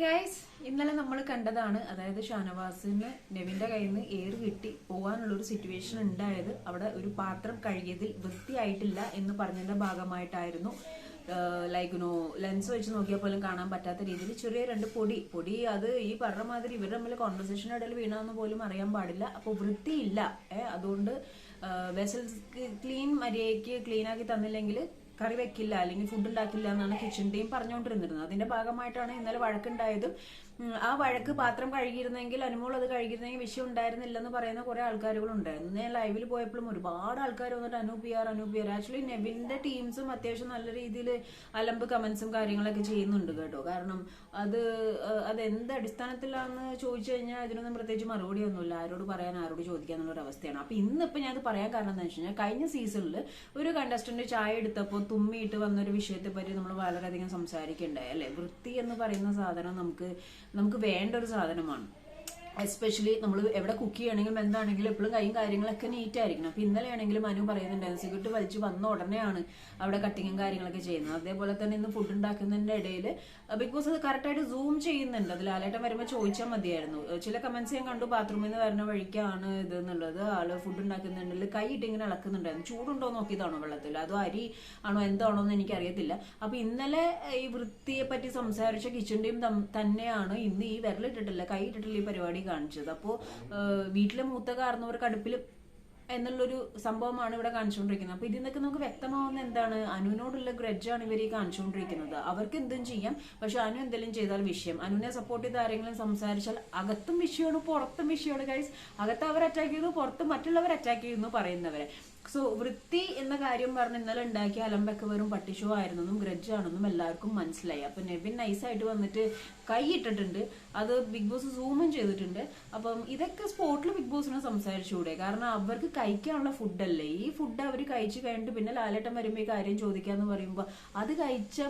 Guys ഇന്നലെ നമ്മൾ കണ്ടതാണ്. അതായത് ഷാനവാസിന് നെവിന്റെ കയ്യിൽ നിന്ന് ഏറ് കിട്ടി പോകാനുള്ള ഒരു സിറ്റുവേഷൻ ഉണ്ടായത്. അവിടെ ഒരു പാത്രം കഴുകിയതിൽ വൃത്തിയായിട്ടില്ല എന്ന് പറഞ്ഞതിന്റെ ഭാഗമായിട്ടായിരുന്നു. ലെൻസ് വെച്ച് നോക്കിയാൽ പോലും കാണാൻ പറ്റാത്ത രീതിയിൽ ചെറിയ രണ്ട് പൊടി അത് ഈ പറഞ്ഞ മാതിരി ഇവരുടെ തമ്മിൽ കോൺവെർസേഷൻ ഇടയിൽ വീണാന്ന് പോലും അറിയാൻ പാടില്ല. അപ്പോൾ വൃത്തിയില്ല. അതുകൊണ്ട് വെസൽസ് മര്യാദയ്ക്ക് ക്ലീൻ ആക്കി തന്നില്ലെങ്കിൽ കറി വെക്കില്ല അല്ലെങ്കിൽ ഫുഡ് ഉണ്ടാക്കില്ല എന്നാണ് കിച്ചൺ ടീം പറഞ്ഞുകൊണ്ടിരുന്നത്. അതിന്റെ ഭാഗമായിട്ടാണ് ഇന്നലെ വഴക്കുണ്ടായതും. ആ വഴക്ക് പാത്രം കഴുകിയിരുന്നെങ്കിൽ അനുമോൾ അത് കഴുകിയിരുന്നെങ്കിൽ വിഷയം ഉണ്ടായിരുന്നില്ലെന്ന് പറയുന്ന കുറെ ആൾക്കാരുകളുണ്ടായിരുന്നു. ഞാൻ ലൈവിൽ പോയപ്പോഴും ഒരുപാട് ആൾക്കാർ വന്നിട്ട് അനൂപ് യാർ ആക്ച്വലി നെവിന്റെ ടീംസും അത്യാവശ്യം നല്ല രീതിയിൽ അലമ്പ് കമന്റ്സും കാര്യങ്ങളൊക്കെ ചെയ്യുന്നുണ്ട് കേട്ടോ. കാരണം അത് എന്ത് അടിസ്ഥാനത്തിലാണെന്ന് ചോദിച്ചു കഴിഞ്ഞാൽ അതിനൊന്നും പ്രത്യേകിച്ച് മറുപടി ഒന്നുമില്ല. ആരോട് പറയാൻ ആരോട് ചോദിക്കാന്നുള്ള ഒരു അവസ്ഥയാണ്. അപ്പൊ ഇന്നിപ്പോ ഞാൻ അത് പറയാൻ കാരണം എന്താ വെച്ച് കഴിഞ്ഞാൽ കഴിഞ്ഞ സീസണിൽ ഒരു കണ്ടസ്റ്റന്റ് ചായ എടുത്തപ്പോൾ തുമ്മിയിട്ട് വന്നൊരു വിഷയത്തെ പറ്റി നമ്മൾ വളരെയധികം സംസാരിക്കണ്ടായി അല്ലെ. വൃത്തി എന്ന് പറയുന്ന സാധനം നമുക്ക് വേണ്ട ഒരു സാധനമാണ്. എസ്പെഷ്യലി നമ്മൾ എവിടെ കുക്ക് ചെയ്യണമെങ്കിലും എന്താണെങ്കിലും എപ്പോഴും കൈയും കാര്യങ്ങളൊക്കെ നീറ്റ് ആയിരിക്കണം. അപ്പൊ ഇന്നലെ ആണെങ്കിലും മനു പറയുന്നുണ്ടായിരുന്നു സിഗരറ്റ് വലിച്ച് വന്ന ഉടനെയാണ് അവിടെ കട്ടിങ്ങും കാര്യങ്ങളൊക്കെ ചെയ്യുന്നത്. അതേപോലെ തന്നെ ഇന്ന് ഫുഡ് ഉണ്ടാക്കുന്നതിന്റെ ഇടയിൽ ബിഗ് ബോസ് അത് കറക്റ്റായിട്ട് സൂം ചെയ്യുന്നുണ്ട്. അത് ലാലേട്ടൻ വരുമ്പോൾ ചോദിച്ചാൽ മതിയായിരുന്നു. ചില കമന്റ്സ് ഞാൻ കണ്ടു, ബാത്റൂമിൽ നിന്ന് വരുന്ന വഴിക്കാണ് ഇത് എന്നുള്ളത്. ആള് ഫുഡ് ഉണ്ടാക്കുന്നുണ്ടെങ്കിൽ കൈ ഇട്ട് ഇങ്ങനെ ഇളക്കുന്നുണ്ടായിരുന്നു. ചൂടുണ്ടോ നോക്കിയതാണോ വെള്ളത്തിൽ, അതോ അരി ആണോ എന്താണോ എന്ന് എനിക്കറിയത്തില്ല. അപ്പൊ ഇന്നലെ ഈ വൃത്തിയെ പറ്റി സംസാരിച്ച കിച്ചൺ ടീം തന്നെയാണ് ഇന്ന് ഈ വിരലിട്ടിട്ടില്ല കൈ ഇട്ടിട്ടില്ല ഈ പരിപാടി കാണിച്ചത്. അപ്പോ വീട്ടിലെ മൂത്ത കാരണവർക്ക് അടുപ്പിൽ എന്നുള്ളൊരു സംഭവമാണ് ഇവിടെ കാണിച്ചുകൊണ്ടിരിക്കുന്നത്. അപ്പൊ ഇതിൽ നിന്നൊക്കെ നമുക്ക് വ്യക്തമാവുന്ന എന്താണ്, അനുവിനോടുള്ള ഗ്രഡ്ജാണ് ഇവർ ഈ കാണിച്ചുകൊണ്ടിരിക്കുന്നത്. അവർക്ക് എന്തും ചെയ്യാം, പക്ഷെ അനു എന്തെങ്കിലും ചെയ്താൽ വിഷയം. അനുവിനെ സപ്പോർട്ട് ചെയ്ത് ആരെങ്കിലും സംസാരിച്ചാൽ അകത്തും വിഷയമാണ് പുറത്തും വിഷയമാണ് ഗൈസ്. അകത്ത് അവർ അറ്റാക്ക് ചെയ്യുന്നു, പുറത്ത് മറ്റുള്ളവർ അറ്റാക്ക് ചെയ്യുന്നു പറയുന്നവരെ. സോ വൃത്തി എന്ന കാര്യം പറഞ്ഞ് ഇന്നലെ ഉണ്ടാക്കിയ അലമ്പൊക്കെ വെറും പട്ടിഷോ ആയിരുന്നെന്നും ഗ്രഡ്ജാണെന്നും എല്ലാവർക്കും മനസ്സിലായി. അപ്പൊ നെവിൻ നൈസായിട്ട് വന്നിട്ട് കൈ ഇട്ടിട്ടുണ്ട്. അത് ബിഗ് ബോസ് സൂമും ചെയ്തിട്ടുണ്ട്. അപ്പം ഇതൊക്കെ സ്പോട്ടിൽ ബിഗ് ബോസിനെ സംസാരിച്ചുകൂടെ? കാരണം അവർക്ക് കഴിക്കാനുള്ള ഫുഡല്ലേ. ഈ ഫുഡ് അവർ കഴിച്ചു കഴിഞ്ഞിട്ട് പിന്നെ ലാലേട്ടൻ വരുമ്പോൾ ഈ കാര്യം ചോദിക്കാന്ന് പറയുമ്പോൾ അത്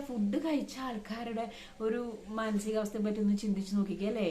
ഫുഡ് കഴിച്ച ആൾക്കാരുടെ ഒരു മാനസികാവസ്ഥയെ പറ്റി ഒന്ന് ചിന്തിച്ചു നോക്കിക്കല്ലേ.